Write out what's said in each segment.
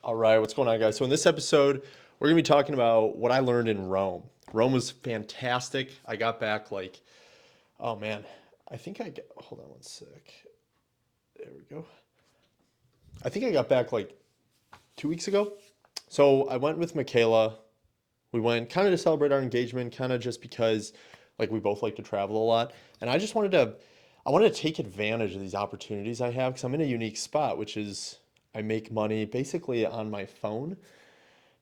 All right, what's going on, guys? So in this episode, we're gonna be talking about what I learned in Rome. Rome was fantastic. I got back oh man, hold on one sec. There we go. I think I got back like 2 weeks ago. So I went with Michaela. We went kind of to celebrate our engagement, kind of just because like we both like to travel a lot, and I wanted to take advantage of these opportunities I have because I'm in a unique spot, which is I make money basically on my phone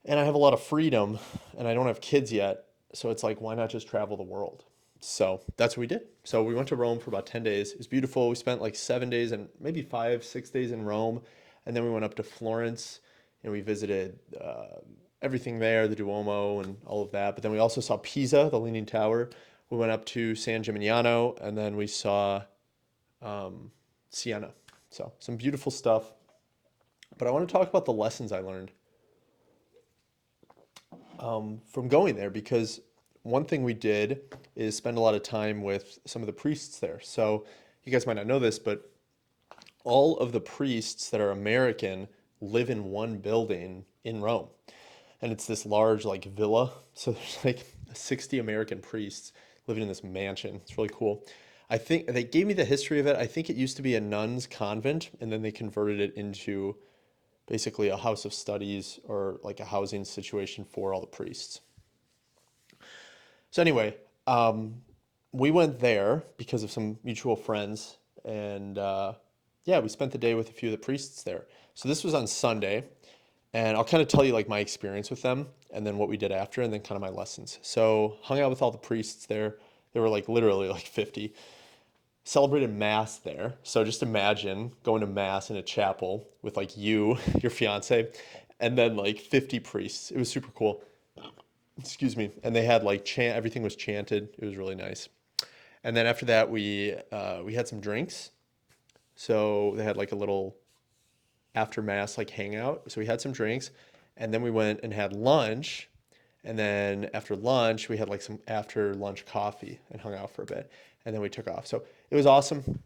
and I have a lot of freedom and I don't have kids yet. So it's like, why not just travel the world? So that's what we did. So we went to Rome for about 10 days. It was beautiful. We spent like 7 days and maybe 5, 6 days in Rome. And then we went up to Florence and we visited everything there, the Duomo and all of that. But then we also saw Pisa, the Leaning Tower. We went up to San Gimignano and then we saw Siena. So some beautiful stuff. But I want to talk about the lessons I learned from going there because one thing we did is spend a lot of time with some of the priests there. So you guys might not know this, but all of the priests that are American live in one building in Rome. And it's this large like villa. So there's like 60 American priests living in this mansion. It's really cool. I think they gave me the history of it. I think it used to be a nuns convent and then they converted it into basically a house of studies or like a housing situation for all the priests. So anyway, we went there because of some mutual friends, and yeah, we spent the day with a few of the priests there. So this was on Sunday, and I'll kind of tell you like my experience with them, and then what we did after, and then kind of my lessons. So hung out with all the priests there. There were like literally like 50. Celebrated mass there. So just imagine going to mass in a chapel with like you, your fiance, and then like 50 priests. It was super cool. Excuse me. And they had like chant. Everything was chanted. It was really nice. And then after that, we had some drinks. So they had like a little after mass like hangout. So we had some drinks, and then we went and had lunch. And then after lunch, we had like some after lunch coffee and hung out for a bit. And then we took off. So it was awesome.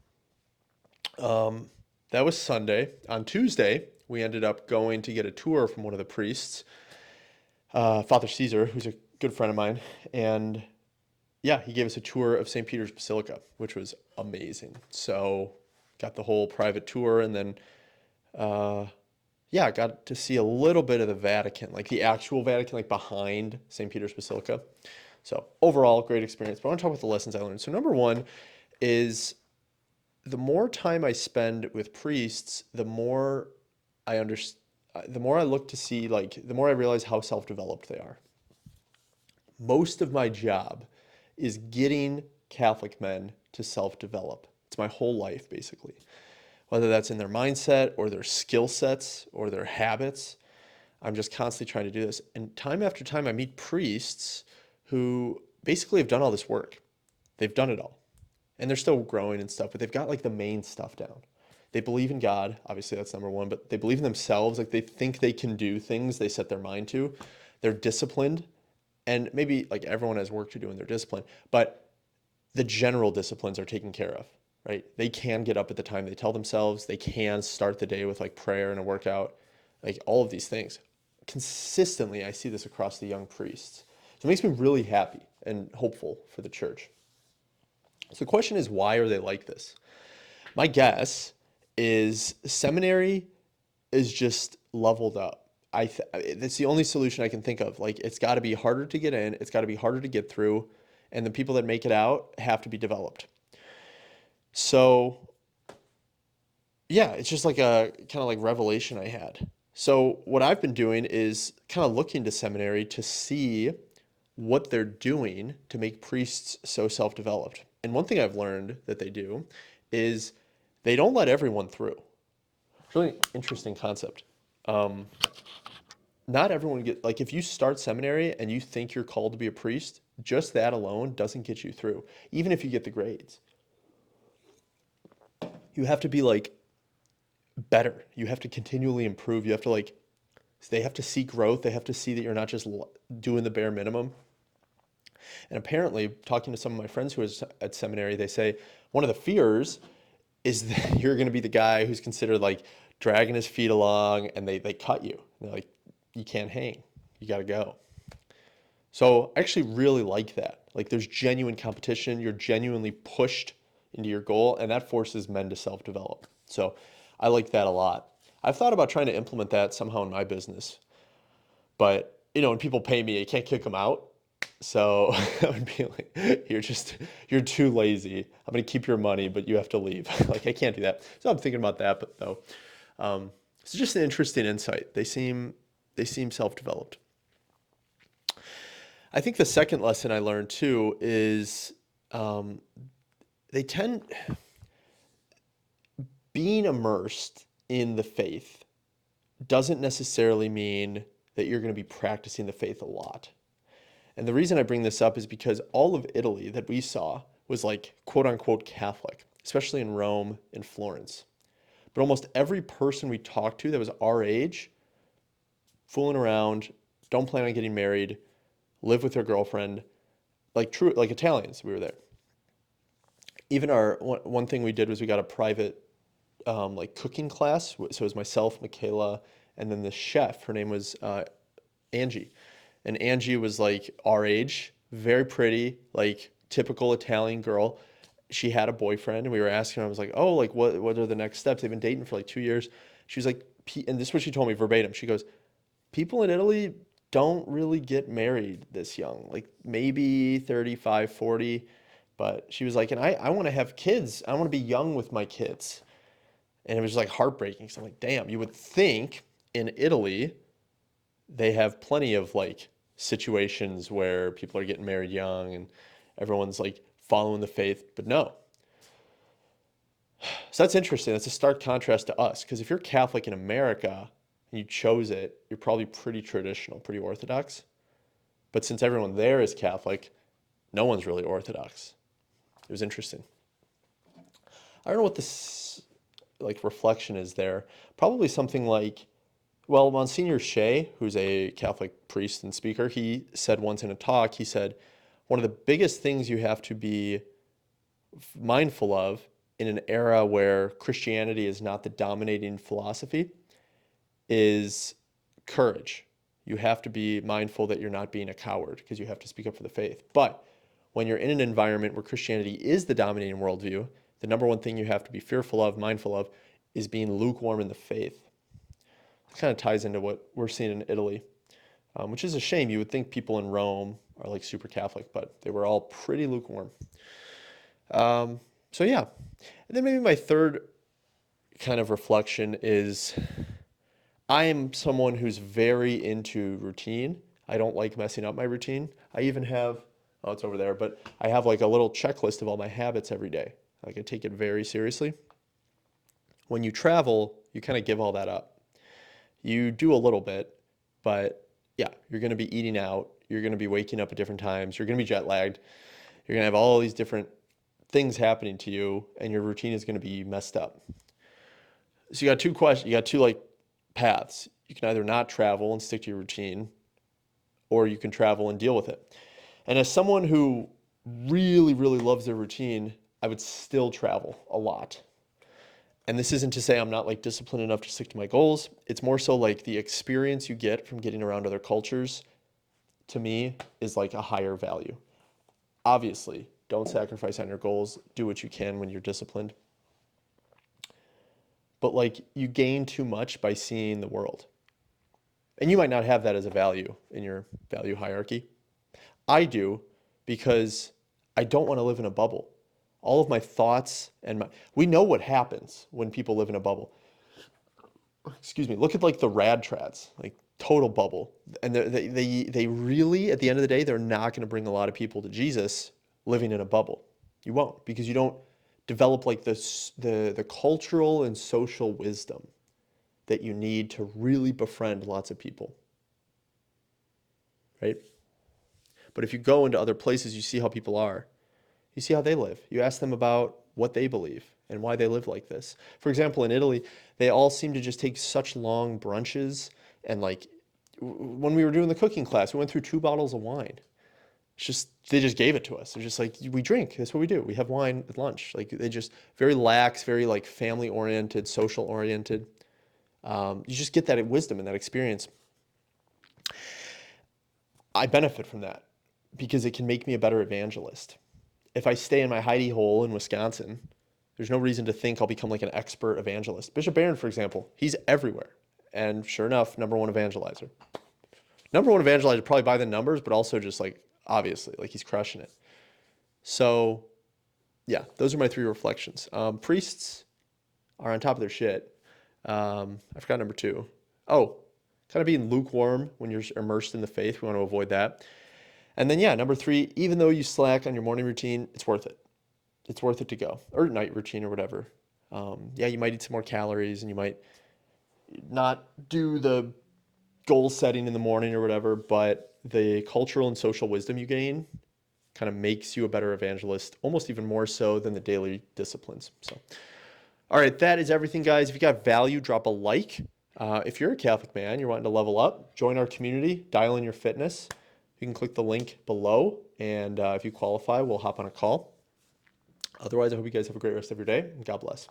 That was Sunday. On Tuesday, we ended up going to get a tour from one of the priests, Father Caesar, who's a good friend of mine. And yeah, he gave us a tour of St. Peter's Basilica, which was amazing. So got the whole private tour and then uh, yeah, I got to see a little bit of the Vatican, like the actual Vatican, like behind St. Peter's Basilica. So overall, great experience. But I want to talk about the lessons I learned. So number one is the more time I spend with priests, I understand, the more I look to see, like, the more I realize how self-developed they are. Most of my job is getting Catholic men to self-develop. It's my whole life, basically. Whether that's in their mindset or their skill sets or their habits, I'm just constantly trying to do this. And time after time, I meet priests who basically have done all this work. They've done it all. And they're still growing and stuff, but they've got like the main stuff down. They believe in God, obviously that's number one, but they believe in themselves. Like they think they can do things they set their mind to. They're disciplined. And maybe like everyone has work to do in their discipline, but the general disciplines are taken care of, right? They can get up at the time they tell themselves. They can start the day with like prayer and a workout, like all of these things. Consistently, I see this across the young priests. So it makes me really happy and hopeful for the church. So the question is, why are they like this? My guess is seminary is just leveled up. That's the only solution I can think of. Like it's got to be harder to get in, it's got to be harder to get through, and the people that make it out have to be developed. So yeah, it's just like a kind of like revelation I had. So what I've been doing is kind of looking to seminary to see what they're doing to make priests so self-developed. And one thing I've learned that they do is they don't let everyone through. It's really interesting concept. Um, Not everyone like if you start seminary and you think you're called to be a priest, just that alone doesn't get you through, even if you get the grades. You have to be like better. You have to continually improve. You have to like, they have to see growth. They have to see that you're not just doing the bare minimum. And apparently, talking to some of my friends who is at seminary, they say one of the fears is that you're going to be the guy who's considered like dragging his feet along, and they cut you. They're like, you can't hang. You got to go. So I actually really like that. Like there's genuine competition. You're genuinely pushed into your goal, and that forces men to self-develop. So I like that a lot. I've thought about trying to implement that somehow in my business, but when people pay me, I can't kick them out. So I would be like, you're too lazy. I'm gonna keep your money, but you have to leave. Like I can't do that. So I'm thinking about that, but though, it's just an interesting insight. They seem self-developed. I think the second lesson I learned too is um, they tend being immersed in the faith doesn't necessarily mean that you're going to be practicing the faith a lot. And the reason I bring this up is because all of Italy that we saw was like quote unquote Catholic, especially in Rome and Florence. But almost every person we talked to that was our age, fooling around, don't plan on getting married, live with their girlfriend, like true, like Italians, we were there. Even our one thing we did was we got a private like cooking class. So it was myself, Michaela, and then the chef. Her name was Angie. And Angie was like our age, very pretty, like typical Italian girl. She had a boyfriend, and we were asking her, I was like, oh, like what are the next steps? They've been dating for like 2 years. She was like, and this is what she told me verbatim. She goes, people in Italy don't really get married this young, like maybe 35, 40. But she was like, and I want to have kids. I want to be young with my kids. And it was like heartbreaking. So I'm like, damn, you would think in Italy they have plenty of like situations where people are getting married young and everyone's like following the faith, but no. So that's interesting. That's a stark contrast to us because if you're Catholic in America and you chose it, you're probably pretty traditional, pretty orthodox. But since everyone there is Catholic, no one's really orthodox. It was interesting. I don't know what this like reflection is there. Probably something like, well, Monsignor Shea, who's a Catholic priest and speaker, he said once in a talk, he said, one of the biggest things you have to be mindful of in an era where Christianity is not the dominating philosophy is courage. You have to be mindful that you're not being a coward because you have to speak up for the faith. But when you're in an environment where Christianity is the dominating worldview, the number one thing you have to be fearful of, mindful of, is being lukewarm in the faith. It kind of ties into what we're seeing in Italy, which is a shame. You would think people in Rome are like super Catholic, but they were all pretty lukewarm. So yeah. And then maybe my third kind of reflection is I am someone who's very into routine. I don't like messing up my routine. I even have, oh, it's over there, but I have like a little checklist of all my habits every day. Like I take it very seriously. When you travel, you kind of give all that up. You do a little bit, but yeah, you're going to be eating out. You're going to be waking up at different times. You're going to be jet lagged. You're going to have all these different things happening to you, and your routine is going to be messed up. So you got two questions. You got two like paths. You can either not travel and stick to your routine, or you can travel and deal with it. And as someone who really, really loves their routine, I would still travel a lot. And this isn't to say I'm not like disciplined enough to stick to my goals. It's more so like the experience you get from getting around other cultures to me is like a higher value. Obviously, don't sacrifice on your goals. Do what you can when you're disciplined. But like you gain too much by seeing the world. And you might not have that as a value in your value hierarchy. I do because I don't want to live in a bubble. All of my thoughts and we know what happens when people live in a bubble. Excuse me. Look at like the rad trads, like total bubble. And they really, at the end of the day, they're not going to bring a lot of people to Jesus living in a bubble. You won't because you don't develop like the cultural and social wisdom that you need to really befriend lots of people, right? But if you go into other places, you see how people are. You see how they live. You ask them about what they believe and why they live like this. For example, in Italy, they all seem to just take such long brunches. And like when we were doing the cooking class, we went through 2 bottles of wine. It's just, they just gave it to us. They're just like, we drink. That's what we do. We have wine at lunch. Like they just very lax, very like family oriented, social oriented. You just get that wisdom and that experience. I benefit from that because it can make me a better evangelist. If I stay in my hidey hole in Wisconsin, there's no reason to think I'll become like an expert evangelist. Bishop Barron, for example, he's everywhere. And sure enough, number one evangelizer. Number one evangelizer probably by the numbers, but also just like obviously, like he's crushing it. So yeah, those are my 3 reflections. Priests are on top of their shit. I forgot number 2. Oh, kind of being lukewarm when you're immersed in the faith. We want to avoid that. And then, yeah, number 3, even though you slack on your morning routine, it's worth it. It's worth it to go, or night routine or whatever. Yeah, you might eat some more calories and you might not do the goal setting in the morning or whatever, but the cultural and social wisdom you gain kind of makes you a better evangelist, almost even more so than the daily disciplines. So, all right, that is everything, guys. If you got value, drop a like. If you're a Catholic man, you're wanting to level up, join our community, dial in your fitness. You can click the link below, and if you qualify, we'll hop on a call. Otherwise, I hope you guys have a great rest of your day, and God bless.